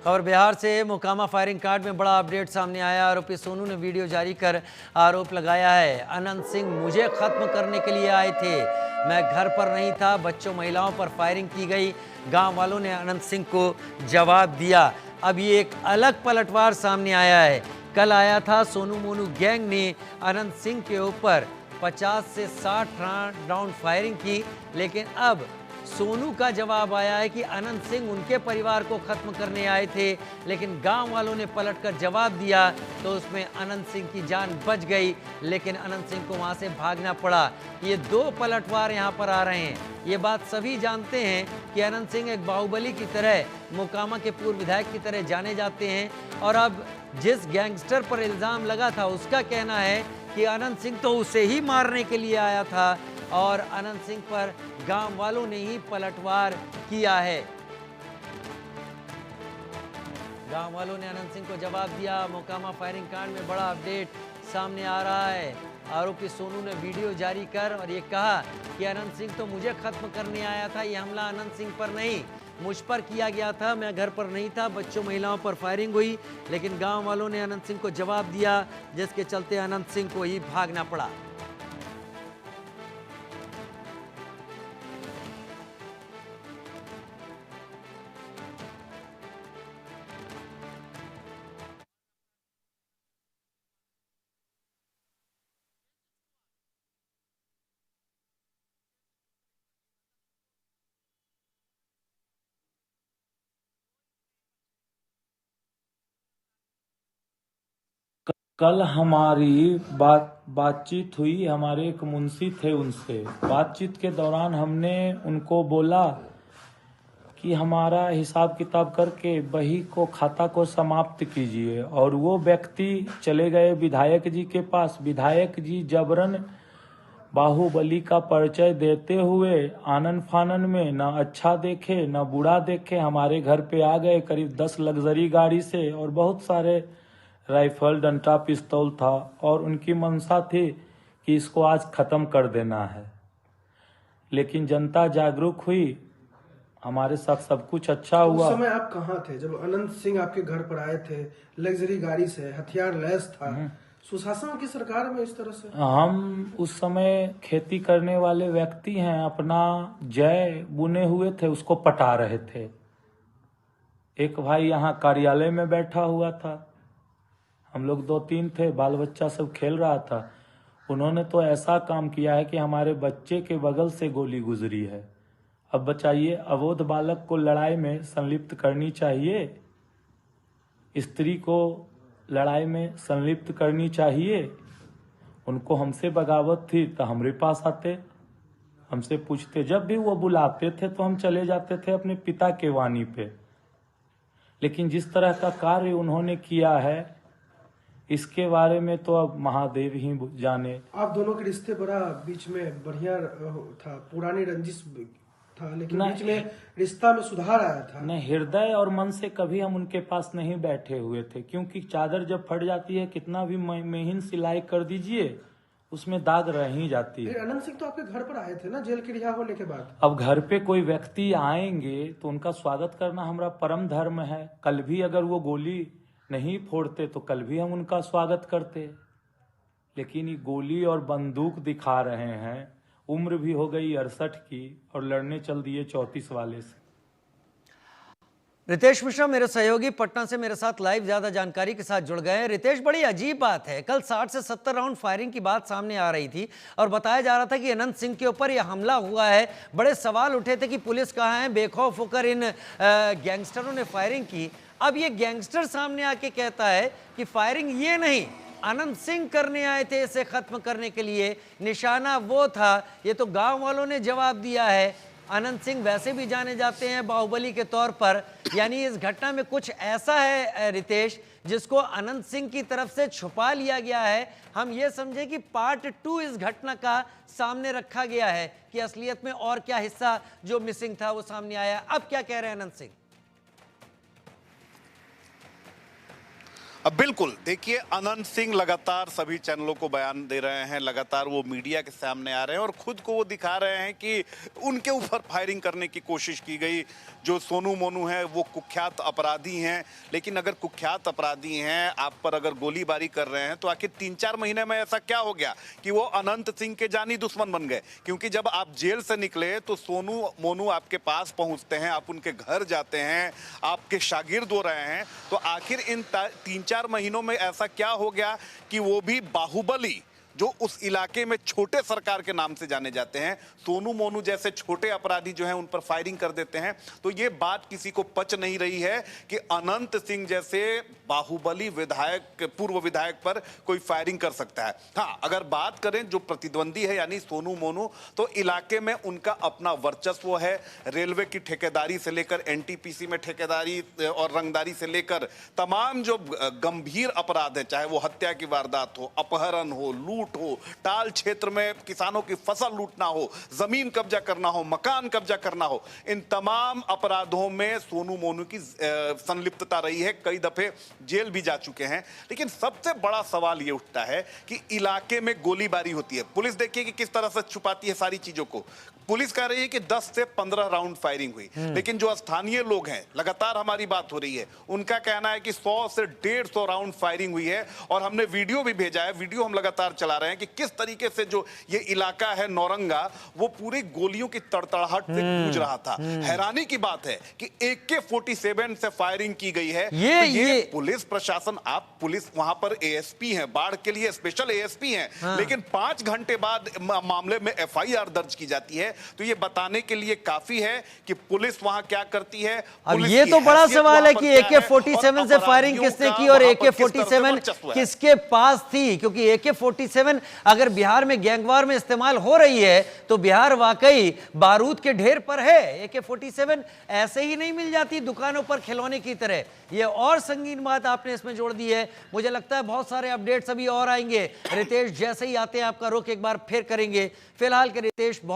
और बिहार से मोकामा फायरिंग कांड में बड़ा अपडेट सामने आया। आरोपी सोनू ने वीडियो जारी कर आरोप लगाया है, अनंत सिंह मुझे खत्म करने के लिए आए थे, मैं घर पर नहीं था, बच्चों महिलाओं पर फायरिंग की गई। गांव वालों ने अनंत सिंह को जवाब दिया। अब ये एक अलग पलटवार सामने आया है। कल आया था सोनू मोनू गैंग ने अनंत सिंह के ऊपर 50 से 60 राउंड फायरिंग की, लेकिन अब सोनू का जवाब आया है कि अनंत सिंह उनके परिवार को खत्म करने आए थे, लेकिन गांव वालों ने पलटकर जवाब दिया तो उसमें अनंत सिंह की जान बच गई, लेकिन अनंत सिंह को वहां से भागना पड़ा। ये दो पलटवार यहां पर आ रहे हैं। ये बात सभी जानते हैं कि अनंत सिंह एक बाहुबली की तरह मोकामा के पूर्व विधायक की तरह जाने जाते हैं, और अब जिस गैंगस्टर पर इल्जाम लगा था उसका कहना है कि अनंत सिंह तो उसे ही मारने के लिए आया था, और अनंत सिंह पर गांव वालों ने ही पलटवार किया है। गांव वालों ने अनंत सिंह को जवाब दिया। मोकामा फायरिंग कांड में बड़ा अपडेट सामने आ रहा है। आरोपी सोनू ने वीडियो जारी कर और ये कहा कि अनंत सिंह तो मुझे खत्म करने आया था, ये हमला अनंत सिंह पर नहीं मुझ पर किया गया था, मैं घर पर नहीं था, बच्चों महिलाओं पर फायरिंग हुई, लेकिन गांव वालों ने अनंत सिंह को जवाब दिया, जिसके चलते अनंत सिंह को ही भागना पड़ा। कल हमारी बातचीत हुई, हमारे एक मुंशी थे, उनसे बातचीत के दौरान हमने उनको बोला कि हमारा हिसाब किताब करके बही को खाता को समाप्त कीजिए, और वो व्यक्ति चले गए विधायक जी के पास। विधायक जी जबरन बाहुबली का परिचय देते हुए आनन फानन में न अच्छा देखे न बुरा देखे हमारे घर पे आ गए, करीब 10 लग्जरी गाड़ी से, और बहुत सारे राइफल डंडा पिस्तौल था, और उनकी मंशा थी कि इसको आज खत्म कर देना है। लेकिन जनता जागरूक हुई, हमारे साथ सब कुछ अच्छा हुआ। उस समय आप कहाँ थे जब अनंत सिंह आपके घर पर आए थे? लग्जरी गाड़ी से, हथियार लैस था, सुशासन की सरकार में इस तरह से? हम उस समय खेती करने वाले व्यक्ति हैं, अपना जय बुने हुए थे, उसको पटा रहे थे। एक भाई यहाँ कार्यालय में बैठा हुआ था, हम लोग 2-3 थे, बाल बच्चा सब खेल रहा था। उन्होंने तो ऐसा काम किया है कि हमारे बच्चे के बगल से गोली गुजरी है। अब बताइए, अबोध बालक को लड़ाई में संलिप्त करनी चाहिए? स्त्री को लड़ाई में संलिप्त करनी चाहिए? उनको हमसे बगावत थी तो हमारे पास आते, हमसे पूछते, जब भी वो बुलाते थे तो हम चले जाते थे अपने पिता के वाणी पे। लेकिन जिस तरह का कार्य उन्होंने किया है, इसके बारे में तो अब महादेव ही जाने। आप दोनों के रिश्ते बड़ा बीच में बढ़िया था, पुरानी रंजिश था, लेकिन बीच में रिश्ता में सुधार आया था। नहीं, हृदय और मन से कभी हम उनके पास नहीं बैठे हुए थे, क्योंकि चादर जब फट जाती है, कितना भी महीन सिलाई कर दीजिए, उसमें दाग रह ही जाती है। अनंत सिंह तो आपके घर पर आए थे ना, जेल के रिहा होने के बाद? अब घर पे कोई व्यक्ति आएंगे तो उनका स्वागत करना हमारा परम धर्म है। कल भी अगर वो गोली नहीं फोड़ते तो कल भी हम उनका स्वागत करते, लेकिन ये गोली और बंदूक दिखा रहे हैं। उम्र भी हो गई 68 की और लड़ने चल दिए 34 वाले से। रितेश मिश्रा मेरे सहयोगी पटना से मेरे साथ लाइव ज्यादा जानकारी के साथ जुड़ गए हैं। रितेश, बड़ी अजीब बात है, कल 60 से 70 राउंड फायरिंग की बात सामने आ रही थी और बताया जा रहा था कि अनंत सिंह के ऊपर यह हमला हुआ है। बड़े सवाल उठे थे कि पुलिस कहाँ है, बेखौफ होकर इन गैंगस्टरों ने फायरिंग की। अब ये गैंगस्टर सामने आके कहता है कि फायरिंग ये नहीं, अनंत सिंह करने आए थे इसे खत्म करने के लिए, निशाना वो था। ये तो गांव वालों ने जवाब दिया है। अनंत सिंह वैसे भी जाने जाते हैं बाहुबली के तौर पर, यानी इस घटना में कुछ ऐसा है रितेश जिसको अनंत सिंह की तरफ से छुपा लिया गया है। हम ये समझे कि पार्ट 2 इस घटना का सामने रखा गया है कि असलियत में और क्या हिस्सा जो मिसिंग था वो सामने आया। अब क्या कह रहे हैं अनंत सिंह? अब बिल्कुल देखिए, अनंत सिंह लगातार सभी चैनलों को बयान दे रहे हैं, लगातार वो मीडिया के सामने आ रहे हैं और खुद को वो दिखा रहे हैं कि उनके ऊपर फायरिंग करने की कोशिश की गई। जो सोनू मोनू है वो कुख्यात अपराधी हैं, लेकिन अगर कुख्यात अपराधी हैं, आप पर अगर गोलीबारी कर रहे हैं तो आखिर 3-4 महीने में ऐसा क्या हो गया कि वो अनंत सिंह के जानी दुश्मन बन गए? क्योंकि जब आप जेल से निकले तो सोनू मोनू आपके पास पहुंचते हैं, आप उनके घर जाते हैं, आपके शागिर्द हो रहे हैं, तो आखिर इन 3-4 महीनों में ऐसा क्या हो गया कि वो भी बाहुबली जो उस इलाके में छोटे सरकार के नाम से जाने जाते हैं, सोनू मोनू जैसे छोटे अपराधी जो हैं उन पर फायरिंग कर देते हैं? तो ये बात किसी को पच नहीं रही है कि अनंत सिंह जैसे बाहुबली विधायक, पूर्व विधायक पर कोई फायरिंग कर सकता है। हाँ, अगर बात करें जो प्रतिद्वंदी है यानी सोनू मोनू, तो इलाके में उनका अपना वर्चस्व है। रेलवे की ठेकेदारी से लेकर एनटीपीसी में ठेकेदारी और रंगदारी से लेकर तमाम जो गंभीर अपराध है, चाहे वो हत्या की वारदात हो, अपहरण हो, लूट हो, टाल क्षेत्र में किसानों की फसल लूटना हो, जमीन कब्जा करना हो, मकान कब्जा करना हो, इन तमाम अपराधों में सोनू मोनू की संलिप्तता रही है। कई दफे जेल भी जा चुके हैं। लेकिन सबसे बड़ा सवाल यह उठता है कि इलाके में गोलीबारी होती है, पुलिस देखिए कि किस तरह से छुपाती है सारी चीजों को। पुलिस कह रही है कि 10 से 15 राउंड फायरिंग हुई, लेकिन जो स्थानीय लोग हैं, लगातार हमारी बात हो रही है, उनका कहना है कि 100 से 150 राउंड फायरिंग हुई है। और हमने वीडियो भी भेजा है, वीडियो हम लगातार चला रहे हैं कि किस तरीके से जो ये इलाका है नौरंगा, वो पूरी गोलियों की तड़तड़ाहट से गूंज रहा था। हैरानी की बात है कि AK-47 से फायरिंग की गई है। ये पुलिस प्रशासन, आप पुलिस वहां पर एएसपी हैं, बाढ़ के लिए स्पेशल एएसपी हैं, लेकिन 5 घंटे बाद मामले में FIR दर्ज की जाती है। तो ये बताने के लिए काफी है कि पुलिस वहां क्या करती है। अब ये तो बड़ा सवाल है कि AK-47 से फायरिंग किसने की और AK-47 किसके पास थी, क्योंकि AK-47 अगर बिहार में गैंगवार में इस्तेमाल हो रही है तो बिहार वाकई बारूद के ढेर पर है। AK-47 ऐसे ही नहीं मिल जाती दुकानों पर खिलौने की तरह। ये और संगीन बात आपने इसमें जोड़ दी है। मुझे लगता है बहुत सारे अपडेट्स अभी और आएंगे। रितेश जैसे ही आते हैं आपका रुख एक बार फिर करेंगे। फिलहाल के रितेश बहुत